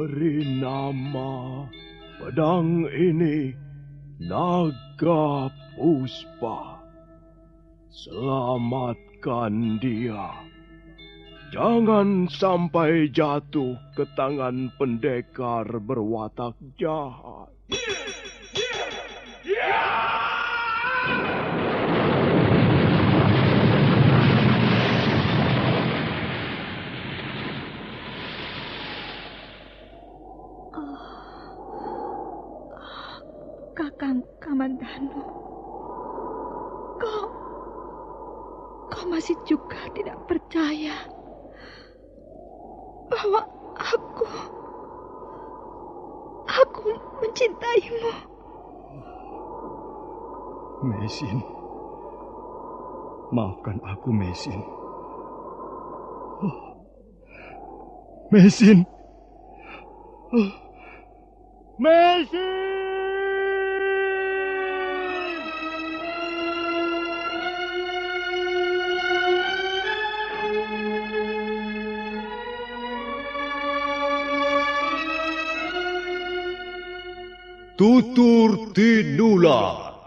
Beri nama pedang ini Naga Puspa. Selamatkan dia. Jangan sampai jatuh ke tangan pendekar berwatak jahat. Kakang Kamandanu, kau masih juga tidak percaya bahwa aku mencintaimu. Mesin, maafkan aku, Mesin. Mesin. Mesin! Tutur Tinula.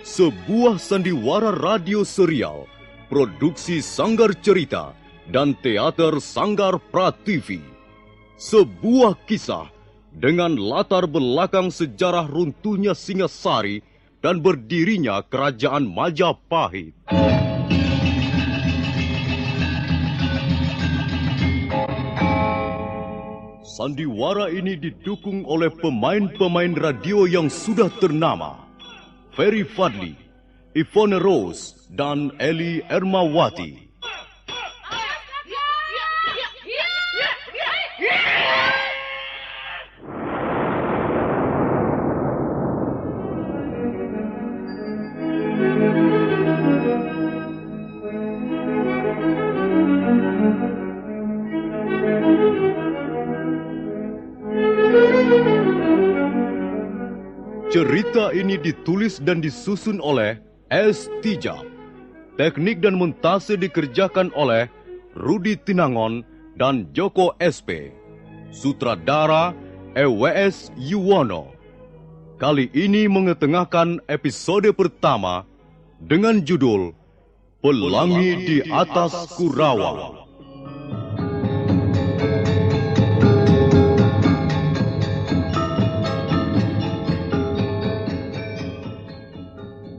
Sebuah sandiwara radio serial, produksi Sanggar Cerita dan Teater Sanggar Prativi. Sebuah kisah dengan latar belakang sejarah runtuhnya Singasari dan berdirinya Kerajaan Majapahit. Sandiwara ini didukung oleh pemain-pemain radio yang sudah ternama. Ferry Fadli, Ivone Rose, dan Eli Ermawati. Cerita ini ditulis dan disusun oleh S. Tijab. Teknik dan montase dikerjakan oleh Rudi Tinangon dan Joko SP. Sutradara EWS Yuwono. Kali ini mengetengahkan episode pertama dengan judul Pelangi di Atas Kurawa.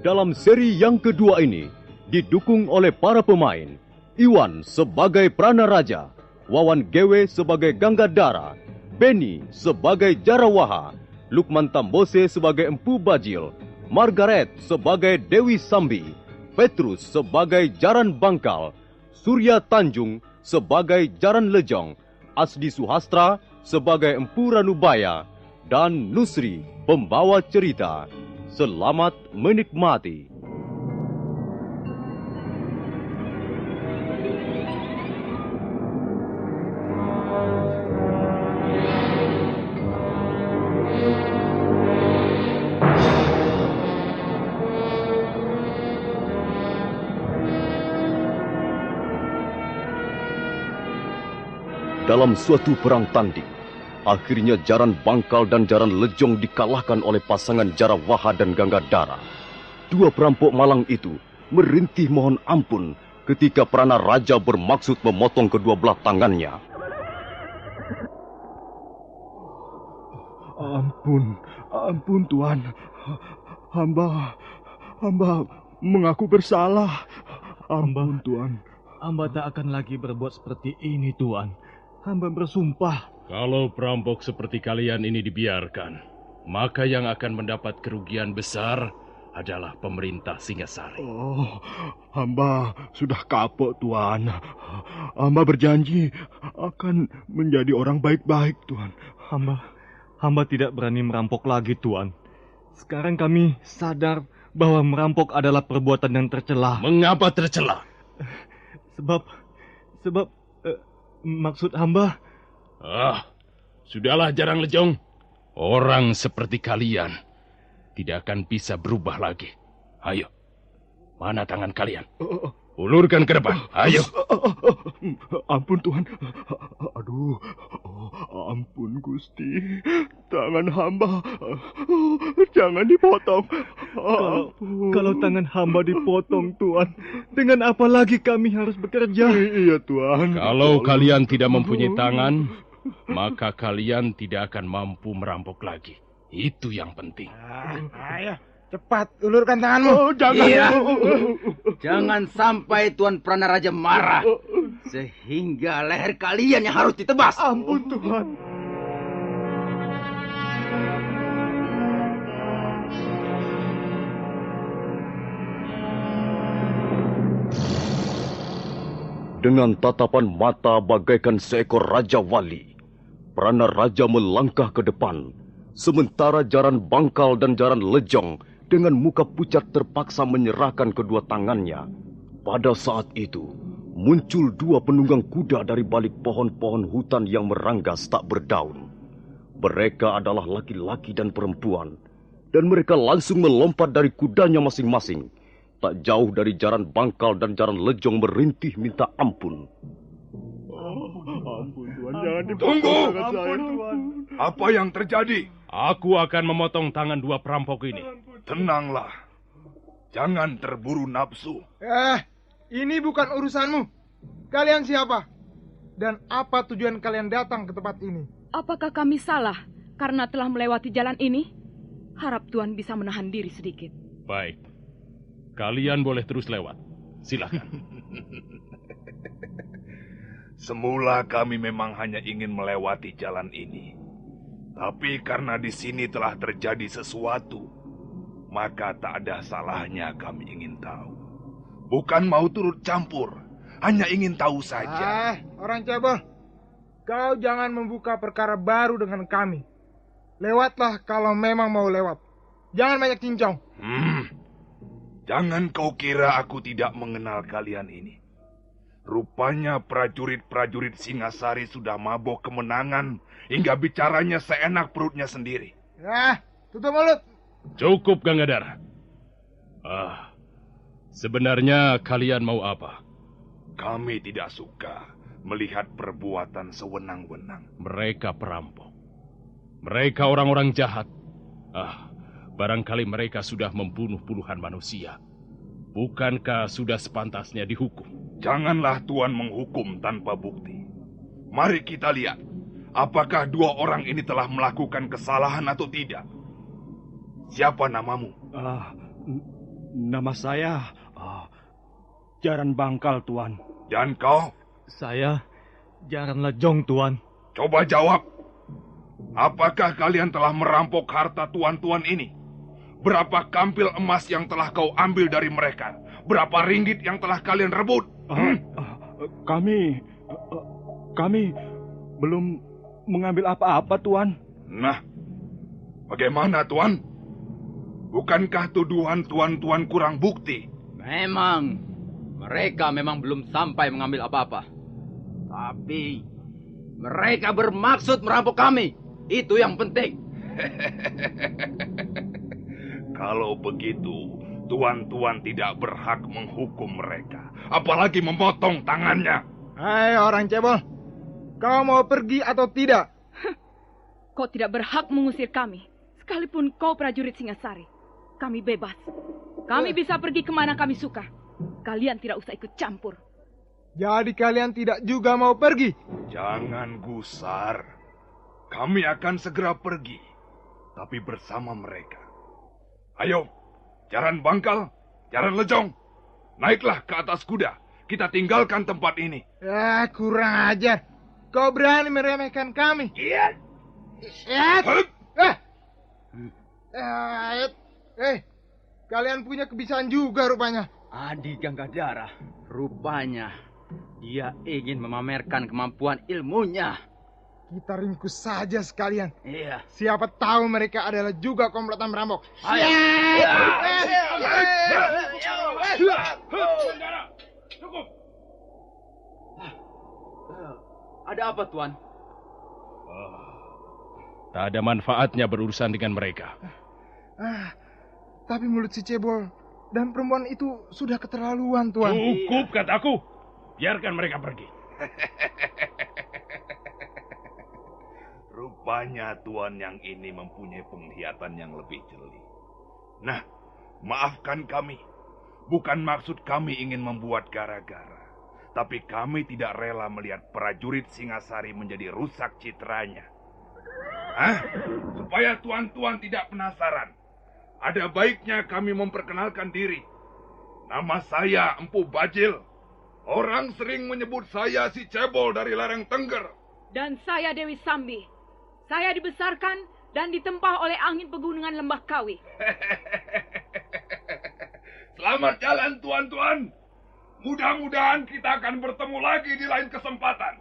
Dalam seri yang kedua ini, didukung oleh para pemain, Iwan sebagai Pranaraja, Wawan Gewe sebagai Ganggadara, Benny sebagai Jarawaha, Lukman Tambose sebagai Empu Bajil, Margaret sebagai Dewi Sambi, Petrus sebagai Jaran Bangkal, Surya Tanjung sebagai Jaran Lejong, Asdi Suhastra sebagai Empu Ranubaya, dan Nusri pembawa cerita. Selamat menikmati. Dalam suatu perang tanding, akhirnya Jaran Bangkal dan Jaran Lejong dikalahkan oleh pasangan Jarawaha dan Ganggadara. Dua perampok malang itu merintih mohon ampun ketika Pranaraja bermaksud memotong kedua belah tangannya. Ampun Tuan. Hamba mengaku bersalah. Ampun Tuan. Hamba tak akan lagi berbuat seperti ini, Tuan. Hamba bersumpah. Kalau perampok seperti kalian ini dibiarkan, maka yang akan mendapat kerugian besar adalah pemerintah Singasari. Oh, hamba sudah kapok, Tuan. Hamba berjanji akan menjadi orang baik-baik, Tuan. Hamba tidak berani merampok lagi, Tuan. Sekarang kami sadar bahwa merampok adalah perbuatan yang tercela. Mengapa tercela? Sebab maksud hamba... Sudahlah Jarang Lejong. Orang seperti kalian tidak akan bisa berubah lagi. Ayo, mana tangan kalian? Ulurkan ke depan, ayo. Ampun Tuan. Aduh, ampun Gusti. Tangan hamba jangan dipotong. Kalau tangan hamba dipotong Tuan, dengan apa lagi kami harus bekerja? Iya Tuan. Kalau kalian tidak mempunyai tangan, maka kalian tidak akan mampu merampok lagi. Itu yang penting. Ayo, cepat ulurkan tanganmu. Jangan. Iya. Jangan sampai Tuan Pranaraja marah, sehingga leher kalian yang harus ditebas. Ampun Tuhan. Dengan tatapan mata bagaikan seekor Raja Wali, Pranaraja melangkah ke depan, sementara Jaran Bangkal dan Jaran Lejong dengan muka pucat terpaksa menyerahkan kedua tangannya. Pada saat itu, muncul dua penunggang kuda dari balik pohon-pohon hutan yang meranggas tak berdaun. Mereka adalah laki-laki dan perempuan, dan mereka langsung melompat dari kudanya masing-masing. Tak jauh dari Jaran Bangkal dan Jaran Lejong merintih minta ampun. Ampun Tuan, jangan Tunggu! saya Tuan. Apa yang terjadi? Aku akan memotong tangan dua perampok ini. Tenanglah. Jangan terburu nafsu. Ini bukan urusanmu. Kalian siapa? Dan apa tujuan kalian datang ke tempat ini? Apakah kami salah karena telah melewati jalan ini? Harap Tuan bisa menahan diri sedikit. Baik. Kalian boleh terus lewat. Silakan. Semula kami memang hanya ingin melewati jalan ini. Tapi karena di sini telah terjadi sesuatu, maka tak ada salahnya kami ingin tahu. Bukan mau turut campur, hanya ingin tahu saja. Orang cebol. Kau jangan membuka perkara baru dengan kami. Lewatlah kalau memang mau lewat. Jangan banyak cincong. Jangan kau kira aku tidak mengenal kalian ini. Rupanya prajurit-prajurit Singasari sudah mabok kemenangan hingga bicaranya seenak perutnya sendiri. Tutup mulut. Cukup, Gangadhara. Sebenarnya kalian mau apa? Kami tidak suka melihat perbuatan sewenang-wenang. Mereka perampok. Mereka orang-orang jahat. Barangkali mereka sudah membunuh puluhan manusia. Bukankah sudah sepantasnya dihukum? Janganlah Tuan menghukum tanpa bukti. Mari kita lihat, apakah dua orang ini telah melakukan kesalahan atau tidak. Siapa namamu? Nama saya Jaran Bangkal, Tuan. Dan kau? Saya Jaran Lejong, Tuan. Coba jawab. Apakah kalian telah merampok harta tuan-tuan ini? Berapa kampil emas yang telah kau ambil dari mereka? Berapa ringgit yang telah kalian rebut? Kami belum mengambil apa-apa, Tuan. Nah, bagaimana, Tuan? Bukankah tuduhan tuan-tuan kurang bukti? Memang, mereka memang belum sampai mengambil apa-apa. Tapi, mereka bermaksud merampok kami. Itu yang penting. Kalau begitu, tuan-tuan tidak berhak menghukum mereka. Apalagi memotong tangannya. Hai orang cebol. Kau mau pergi atau tidak? Kau tidak berhak mengusir kami. Sekalipun kau prajurit Singasari. Kami bebas. Kami bisa pergi kemana kami suka. Kalian tidak usah ikut campur. Jadi kalian tidak juga mau pergi? Jangan gusar. Kami akan segera pergi. Tapi bersama mereka. Ayo, Jaran Bangkal, Jaran Lejong. Naiklah ke atas kuda. Kita tinggalkan tempat ini. Kurang ajar. Kau berani meremehkan kami? Iya. Kalian punya kebiasaan juga rupanya. Adi Gangadhara, rupanya dia ingin memamerkan kemampuan ilmunya. Kita ringkus saja sekalian. Iya. Siapa tahu mereka adalah juga komplotan merampok. Ada apa, Tuan? Tak ada manfaatnya berurusan dengan mereka. Tapi mulut si cebol dan perempuan itu sudah keterlaluan, Tuan. Cukup, kataku. Biarkan mereka pergi. Rupanya Tuan yang ini mempunyai penglihatan yang lebih jeli. Nah, maafkan kami. Bukan maksud kami ingin membuat gara-gara. Tapi kami tidak rela melihat prajurit Singasari menjadi rusak citranya. Supaya tuan-tuan tidak penasaran, ada baiknya kami memperkenalkan diri. Nama saya Empu Bajil. Orang sering menyebut saya si cebol dari lereng Tengger. Dan saya Dewi Sambi. Saya dibesarkan dan ditempah oleh angin pegunungan Lembah Kawi. Selamat jalan, tuan-tuan. Mudah-mudahan kita akan bertemu lagi di lain kesempatan.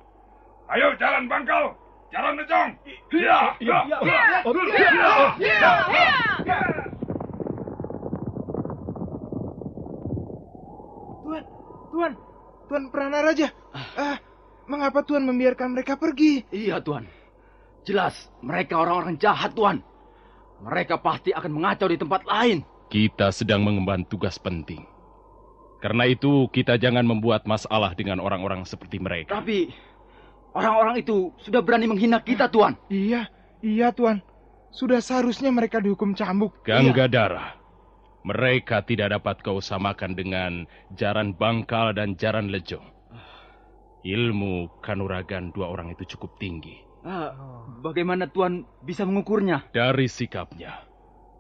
Ayo, jalan Bangkal, jalan Nejong. Tuan Pranaraja. Mengapa Tuan membiarkan mereka pergi? Iya, Tuan. Jelas, mereka orang-orang jahat, Tuan. Mereka pasti akan mengacau di tempat lain. Kita sedang mengemban tugas penting. Karena itu, kita jangan membuat masalah dengan orang-orang seperti mereka. Tapi, orang-orang itu sudah berani menghina kita, Tuan. Iya, Tuan. Sudah seharusnya mereka dihukum cambuk. Ganggadara, mereka tidak dapat kau samakan dengan Jaran Bangkal dan Jaran Lejong. Ilmu kanuragan dua orang itu cukup tinggi. Bagaimana Tuan bisa mengukurnya? Dari sikapnya,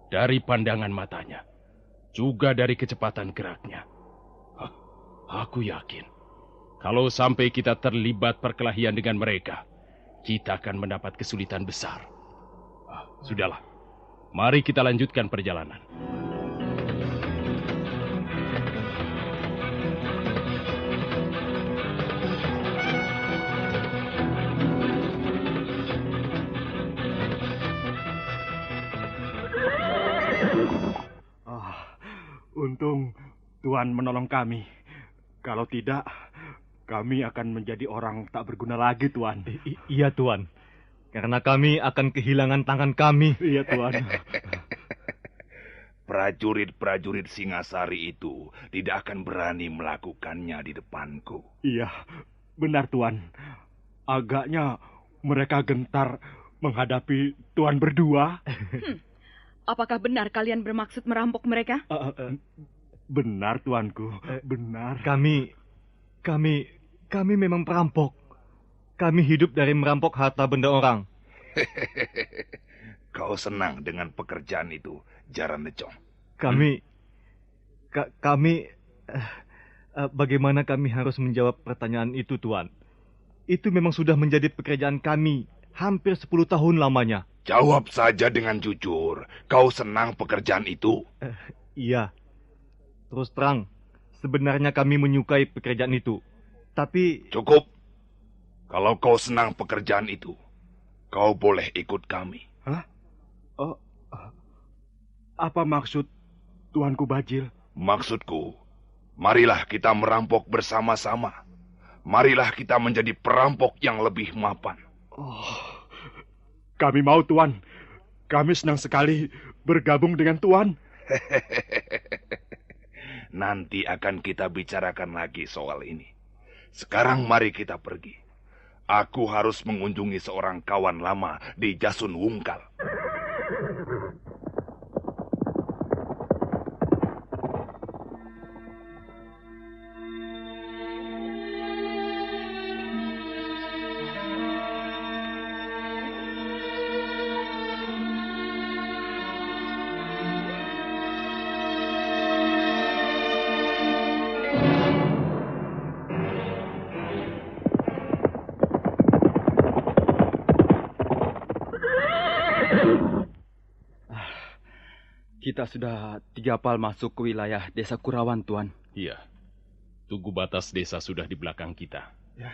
dari pandangan matanya, juga dari kecepatan geraknya. Aku yakin, kalau sampai kita terlibat perkelahian dengan mereka, kita akan mendapat kesulitan besar. Sudahlah, mari kita lanjutkan perjalanan. Untung Tuan menolong kami. Kalau tidak, kami akan menjadi orang tak berguna lagi, Tuan. Iya, Tuan. Karena kami akan kehilangan tangan kami. Iya, Tuan. Prajurit-prajurit Singasari itu tidak akan berani melakukannya di depanku. Iya, benar, Tuan. Agaknya mereka gentar menghadapi Tuan berdua. Apakah benar kalian bermaksud merampok mereka? Benar, Tuanku. Benar. Kami memang perampok. Kami hidup dari merampok harta benda orang. Kau senang dengan pekerjaan itu, Jaran Lejong? Bagaimana kami harus menjawab pertanyaan itu, Tuan? Itu memang sudah menjadi pekerjaan kami hampir 10 tahun lamanya. Jawab saja dengan jujur. Kau senang pekerjaan itu? Iya. Terus terang, sebenarnya kami menyukai pekerjaan itu. Tapi... Cukup. Kalau kau senang pekerjaan itu, kau boleh ikut kami. Hah? Apa maksud Tuanku Bajil? Maksudku, marilah kita merampok bersama-sama. Marilah kita menjadi perampok yang lebih mapan. Kami mau, Tuan. Kami senang sekali bergabung dengan Tuan. Nanti akan kita bicarakan lagi soal ini. Sekarang mari kita pergi. Aku harus mengunjungi seorang kawan lama di Jasun Wungkal. Kita sudah 3 pal masuk ke wilayah desa Kurawan, Tuan. Iya. Tugu batas desa sudah di belakang kita. Ya,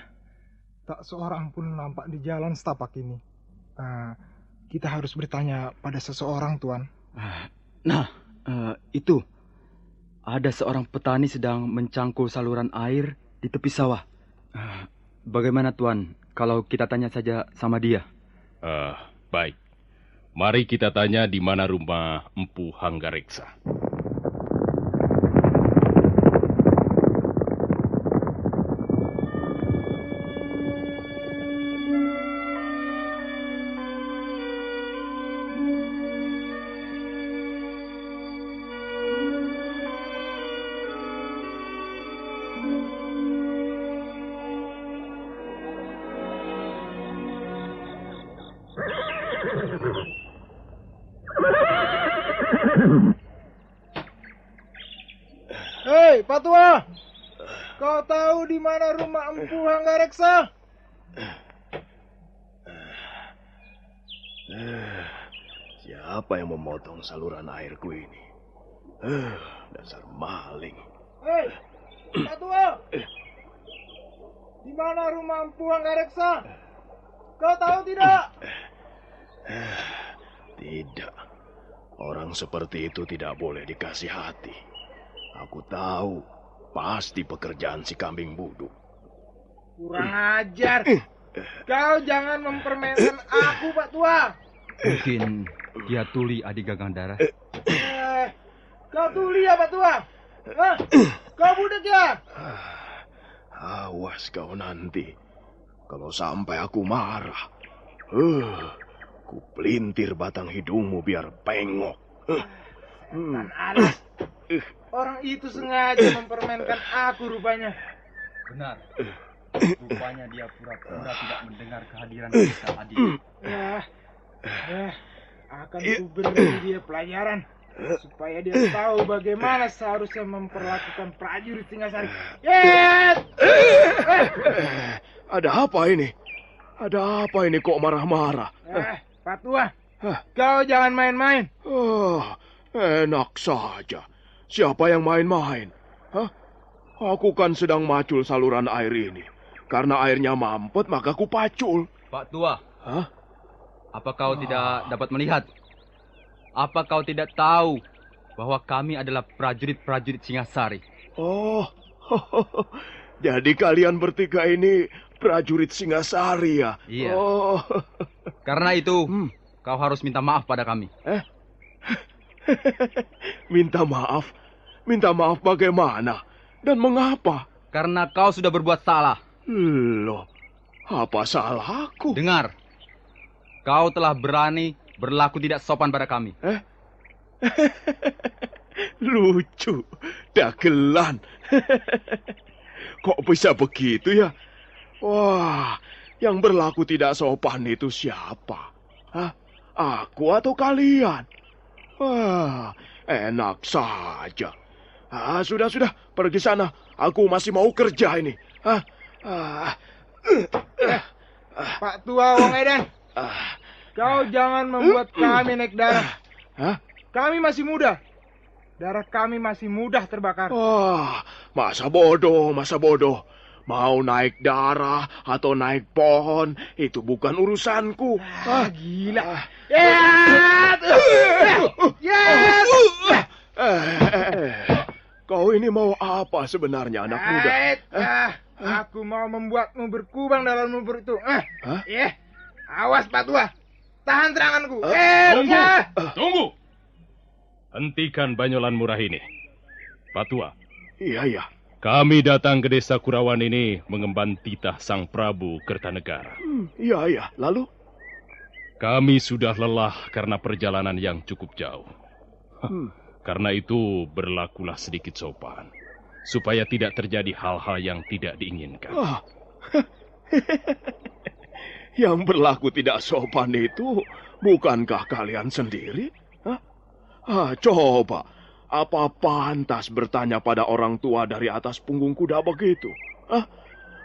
tak seorang pun nampak di jalan setapak ini. Kita harus bertanya pada seseorang, Tuan. Itu. Ada seorang petani sedang mencangkul saluran air di tepi sawah. Bagaimana, Tuan, kalau kita tanya saja sama dia? Baik. Mari kita tanya di mana rumah Empu Hanggareksa. Hei, Pak Tua! Kau tahu di mana rumah Empu Hanggareksa? Siapa yang memotong saluran airku ini? Dasar maling. Hei, Pak Tua! Di mana rumah Empu Hanggareksa? Kau tahu tidak? Tidak. Orang seperti itu tidak boleh dikasih hati. Aku tahu, pasti pekerjaan si kambing buduk. Kurang ajar. Kau jangan mempermainkan aku, Pak Tua. Mungkin dia Tuli adik Gagandara. Kau Tuli ya, Pak Tua? Hah? Kau budak ya? Awas kau nanti. Kalau sampai aku marah. Ku pelintir batang hidungmu biar pengok. Tan alas. Orang itu sengaja mempermainkan aku rupanya. Benar. Rupanya dia pura-pura tidak mendengar kehadiran kita, adik. Akan ku beri dia pelajaran. Supaya dia tahu bagaimana seharusnya memperlakukan prajurit Singasari. Ada apa ini? Ada apa ini kok marah-marah? Pak Tua, kau jangan main-main. Enak saja. Siapa yang main-main? Aku kan sedang macul saluran air ini. Karena airnya mampet, maka ku pacul. Pak Tua, apa kau tidak dapat melihat? Apa kau tidak tahu bahwa kami adalah prajurit-prajurit Singasari? Oh, jadi kalian bertiga ini prajurit Singasari ya? Iya. Karena itu, kau harus minta maaf pada kami. Minta maaf? Minta maaf bagaimana? Dan mengapa? Karena kau sudah berbuat salah. Loh, apa salahku? Dengar, kau telah berani berlaku tidak sopan pada kami. Lucu, dagelan. Kok bisa begitu ya? Wah, yang berlaku tidak sopan itu siapa? Aku atau kalian? Wah, enak saja. Sudah, pergi sana. Aku masih mau kerja ini. Pak Tua Wong Edan, kau jangan membuat kami naik darah. Kami masih muda. Darah kami masih mudah terbakar. Masa bodoh. Mau naik darah atau naik pohon, itu bukan urusanku. Gila. Kau ini mau apa sebenarnya, anak muda? Aku mau membuatmu berkubang dalam lumpur itu. Awas, Pak Tua. Tahan seranganku. Tunggu. Hentikan banyolan murah ini. Pak Tua. Iya. Kami datang ke desa Kurawan ini mengemban titah Sang Prabu Kertanegara. Iya. Lalu? Kami sudah lelah karena perjalanan yang cukup jauh. Karena itu berlakulah sedikit sopan. Supaya tidak terjadi hal-hal yang tidak diinginkan. Yang berlaku tidak sopan itu bukankah kalian sendiri? Coba. Apa pantas bertanya pada orang tua dari atas punggung kuda begitu?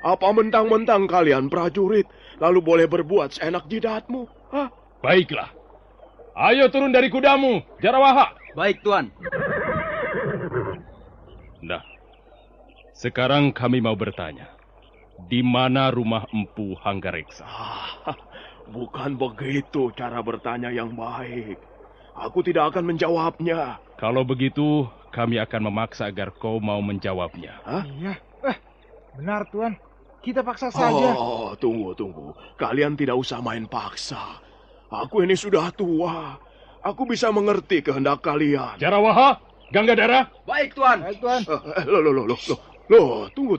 Apa mentang-mentang kalian prajurit, lalu boleh berbuat seenak jidatmu? Baiklah. Ayo turun dari kudamu, Jarawaha. Baik, Tuan. Nah, sekarang kami mau bertanya. Di mana rumah Empu Hanggareksa? Bukan begitu cara bertanya yang baik. Aku tidak akan menjawabnya. Kalau begitu, kami akan memaksa agar kau mau menjawabnya. Iya. Benar, Tuan. Kita paksa saja. Tunggu. Kalian tidak usah main paksa. Aku ini sudah tua. Aku bisa mengerti kehendak kalian. Jarawaha, Ganggadara. Baik, Tuan. Baik, Tuan. Loh, tunggu.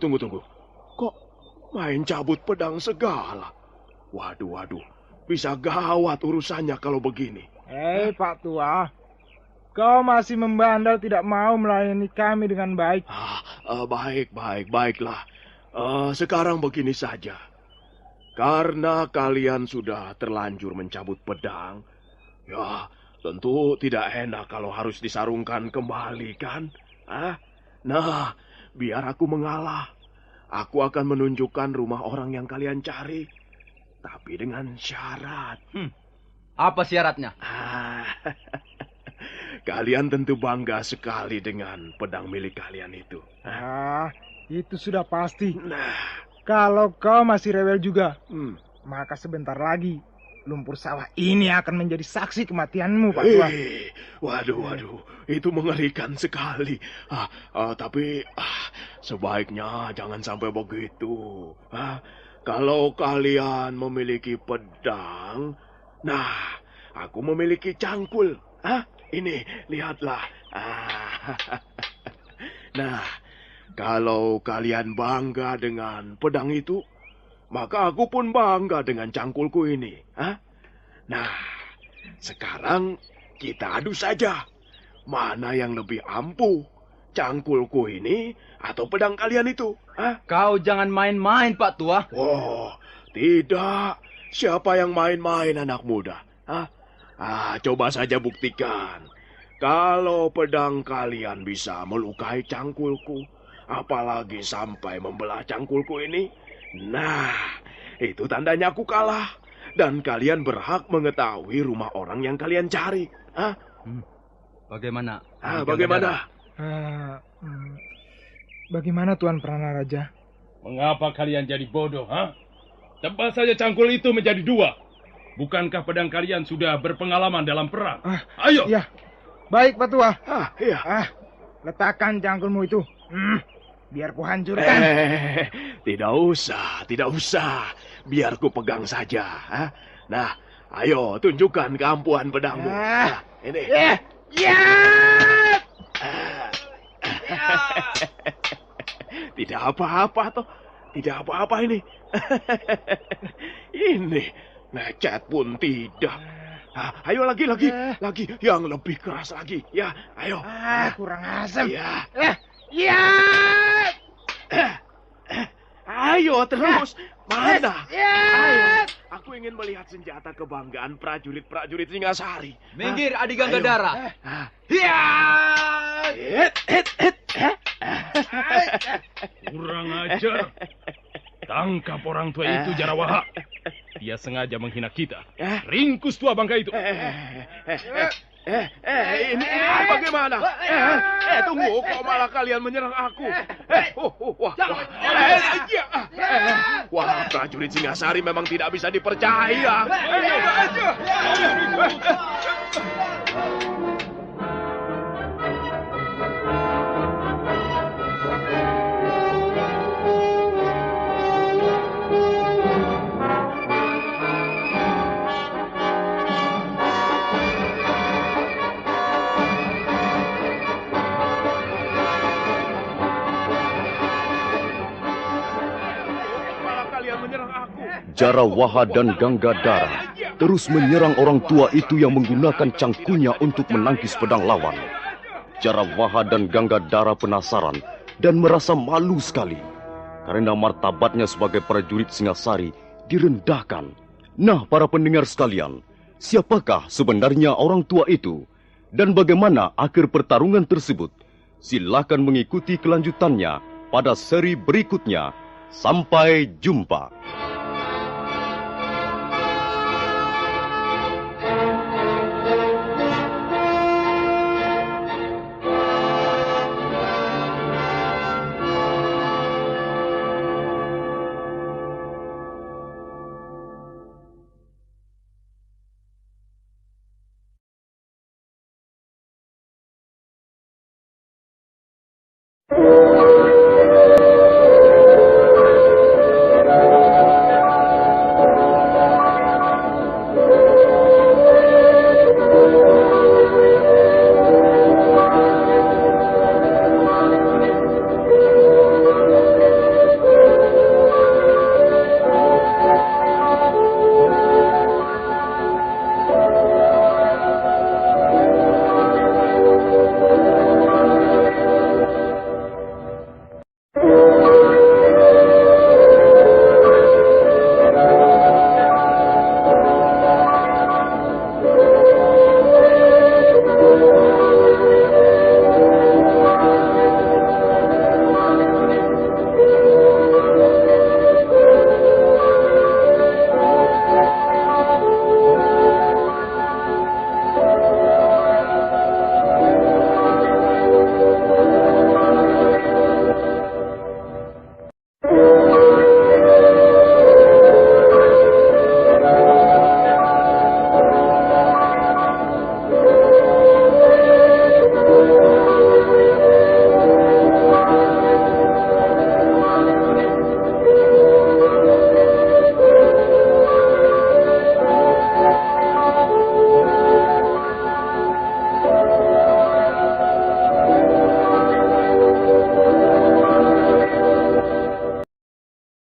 Kok main cabut pedang segala? Waduh. Bisa gawat urusannya kalau begini. Pak Tua. Kau masih membandel tidak mau melayani kami dengan baik. Baiklah. Sekarang begini saja. Karena kalian sudah terlanjur mencabut pedang, ya tentu tidak enak kalau harus disarungkan kembali, kan? Nah, biar aku mengalah. Aku akan menunjukkan rumah orang yang kalian cari. Tapi dengan syarat. Apa syaratnya? Kalian tentu bangga sekali dengan pedang milik kalian itu. Itu sudah pasti. Nah, kalau kau masih rewel juga, maka sebentar lagi lumpur sawah ini akan menjadi saksi kematianmu, Pak Tua. Waduh, itu mengerikan sekali. Tapi sebaiknya jangan sampai begitu. Kalau kalian memiliki pedang, nah, aku memiliki cangkul. Ini, lihatlah. Nah, kalau kalian bangga dengan pedang itu, maka aku pun bangga dengan cangkulku ini. Nah, sekarang kita adu saja. Mana yang lebih ampuh, cangkulku ini atau pedang kalian itu? Kau jangan main-main, Pak Tua. Oh, tidak. Siapa yang main-main, anak muda? Coba saja buktikan. Kalau pedang kalian bisa melukai cangkulku, apalagi sampai membelah cangkulku ini, nah, itu tandanya aku kalah. Dan kalian berhak mengetahui rumah orang yang kalian cari. Bagaimana? Bagaimana? Bagaimana, Tuan Pranaraja? Mengapa kalian jadi bodoh, Tebas saja cangkul itu menjadi 2. Bukankah pedang kalian sudah berpengalaman dalam perang? Ayo! Ya, baik, Pak Tua. Iya. Letakkan cangkulmu itu. Biar ku hancurkan. Tidak usah. Biar ku pegang saja. Nah, ayo tunjukkan keampuhan pedangmu. Ini. Tidak apa-apa toh. Tidak apa-apa ini. Ini lecet pun tidak. Ayo lagi. Yang lebih keras lagi. Ya, ayo. Kurang asam. Ya. Ayo terus. Mana? Ayo. Aku ingin melihat senjata kebanggaan prajurit Singasari. Minggir, Adi Ganggadara. Kurang ajar. Tangkap orang tua itu, Jarawaha. Dia sengaja menghina kita. Ringkus tua bangka itu. Ini bagaimana? Tunggu, kok malah kalian menyerang aku? Wah, prajurit Singasari memang tidak bisa dipercaya. Jarawaha dan Ganggadara terus menyerang orang tua itu yang menggunakan cangkulnya untuk menangkis pedang lawan. Jarawaha dan Ganggadara penasaran dan merasa malu sekali karena martabatnya sebagai prajurit Singasari direndahkan. Nah, para pendengar sekalian, siapakah sebenarnya orang tua itu dan bagaimana akhir pertarungan tersebut? Silakan mengikuti kelanjutannya pada seri berikutnya. Sampai jumpa.